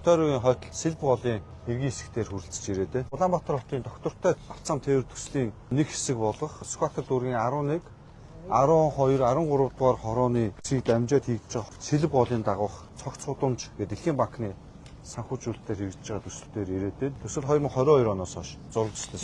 Викторийн хойд Сэлбголын эргийн хэсгээр хүрэлцэж ирээд байна. Улаанбаатар хотын доктортой авцам тээвэр төслийн нэг хэсэг болох Сүхбаатар дүүргийн 11, 12, 13 дугаар хорооны цэг дамжаад хийгдэж байгаа Сэлбголын дагуух цогц гудамж гэдэг Дэлхийн банкны санхүүжүүлэлтээр хэрэгжиж байгаа төсөлтөөр ирээд байна. Төсөл 2022 оноос хойш зурагчлалаас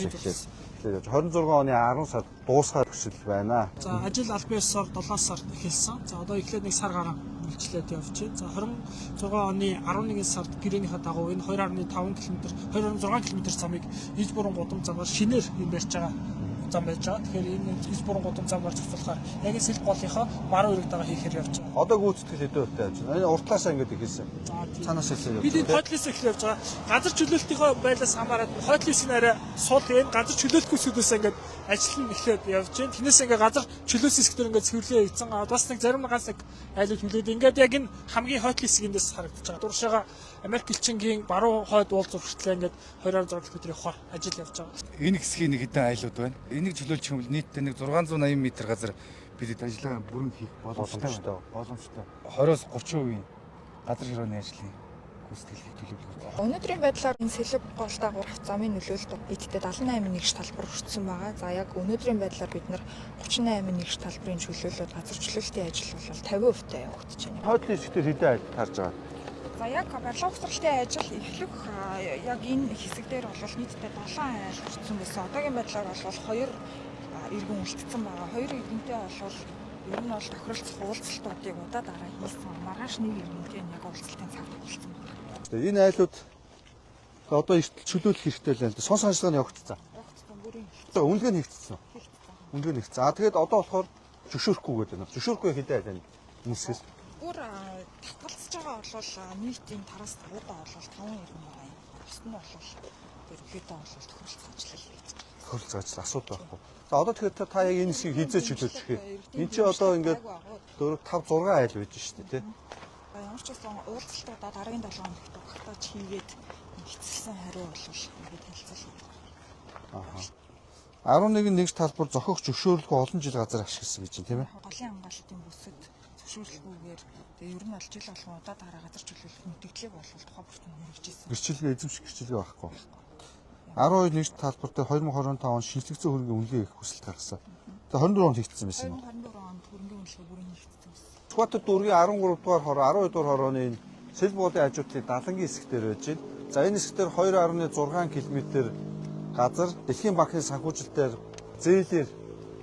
эхлээд 26 оны 10 сард дуусгаар төсөл байна. За ажил албан ёсоор 7 сард эхэлсэн. За одоо эхлээд нэг сар гарan үйлчлээд явж байна. За 26 оны 11 сард гэрээнийхээ дагуу энэ 2.5 км, 2.6 км замыг иж буран гудам замаар шинээр барьж байгаа зам байж байгаа. Тэгэхээр энэ иж буран гудам замаар зохицуулахаар яг энэ Сэлбголынхоо Маруу эрэг дагаа хийхээр явж байгаа. Одоо гүйцэтгэл хэдэн хувьтай явж байна? Энэ уртлаасаа ингэж эхэлсэн. Цаанаас эхлээд. Бид энэ хойдлоос эхлэж явж байгаа. Газар чөлөөлтийнхөө байлаас хамаарат хойдлын арай сул энэ газар чөлөөлтгүйсүүдээс ингэж ажил нь эхлээд явж байна. Тэрнээс ингээ газар чөлөөс хэсгээр ингээ цэвэрлээ хийгдсэн. Бас нэг зарим ганц нэг айлууд хүлээд ингээд яг энэ хамгийн хойд хэсгээс харагдаж байгаа. Дуршаага Америк элчингийн баруун хойд уул зургтлаа ингээд 2.6 км явахаар ажил явж байгаа. Энэ хэсгийн нэг хэдэн айлууд байна. Энийг чөлөөлж хэмэл нийтдээ нэг 680 м газар бидэд ажиллагаа бүрэн хийх боломжтой. 20-оос 30% газар широоны ажлын гүйцэтгэлийг төлөвлөж. Өнөөдрийн байдлаар энэ Сэлбгол дагуур замын нөлөөлөлт эддээ 78 нэгж талбар өртсөн байгаа. За яг өнөөдрийн байдлаар бид нар 38 нэгж талбарын чөлөөлөлт газар чөлөөлтийн ажил бол 50% та явагдаж байна. Хойдлын хэсгээр хэдэн ажил тарж байгаа? За яг барилга угсралтын ажил эхлэх яг энэ хэсэг дээр бол нийтдээ 7 айл өртсөн байсан. Одоогийн байдлаар бол 2 иргэн үлдсэн байгаа. 2 иргэнтэй бол ер нь бол тохиролцох уулзалтуудыг удаа дараа хийсэн. Маргааш нэг иргэнтэй яг уулзалтын цаг болсон. Энэ айлууд одоо эртэл чөлөөлөх хэрэгтэй л байна. Сонс ажиллагаа нь явагдсан. Явагдсан бүрийн. Одоо үнэлгээ нь хийгдсэн. Үнэлгээ нь хийгдсэн. Тэгээд одоо болохоор зөвшөөрөхгүй гэдэг байна. Зөвшөөрөхгүй хэдэн айл байна? Хүмүүсээс. Бүр татгалзаж байгаа бол нийтийн тараас удаа бол 5 иргэн байгаа юм. Бусд нь бол ерөнхийдөө бол тохиролцох ажил хийгдэж байгаа. Тохиролцох ажил асуудал байхгүй. За одоо тэгэхээр та яг энэ хэсгийг хизээ чөлөөлчих вэ? Энд чи одоо ингээд 4 5 6 айл байж штэ тий. Ямар ч байсан уулзалтуудаа дараагийн 7 хоногт багтааж хийгээд эцэлсэн хариу бол ингээд хэлцэл. Аа. 11 нэгж талбар зохиох зөвшөөрлөг олон жил газар ашигласан гэж байна тийм ээ. Голын хамгаалалтын бүсэд зөвшөөрлөггүйгээр тэгээ ер нь бол жил болгон удаа дараа газар чөлөөлөх мэдээллийг бол тухайн бүртэн хэрэгжижсэн. Гэрчлэгээ эзэмших гэрчлэгээ байхгүй. 12 нэгж талбар дээр 2025 он шинжлэгдсэн хөрөнгөний үнэлгээ их хүсэлт гаргасан. Тэгээ 24 онд хийгдсэн байсан юм. 2024 онд хөрөнгөний үнэлгээ бүрэн хийгдсэн байсан. Сүхбаатар дүүргийн 13 дугаар хороо, 12 дугаар хорооны Сэлбголын хажуудлын далангийн хэсгээр байж байна. За энэ хэсгээр 2.6 км газар Дэлхийн банкны санхүүжилтээр зээлээр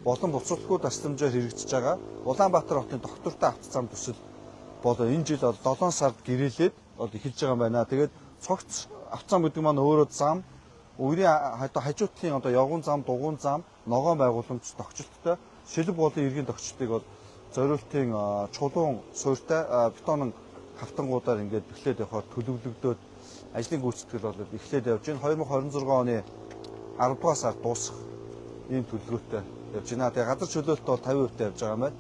болон буцалтгүй тасламжаар хэрэгжиж байгаа. Улаанбаатар хотын доктортой автозам төсөл бол энэ жил 7 сард гэрээлээд эхэлж байгаа юм байна. Тэгээд цогц автозам гэдэг маань өөрөө зам, үерийн хажуудлын явган зам, дугуйн зам, ногоон байгууламж тогтцолттой Сэлбголын эргийн тогтцолтыг бол зориултын чулуун суурьтай бетонын хавтангуудаар ингээд эхлээд явахаар төлөвлөгдөөд ажлын гүйцэтгэл бол эхлээд явж байна. 2026 оны 10 дугаар сард дуусах ийм төлөвлөгөөтэй явж байна. Тэгээ газар чөлөөлөлт бол 50% явж байгаа юм байна.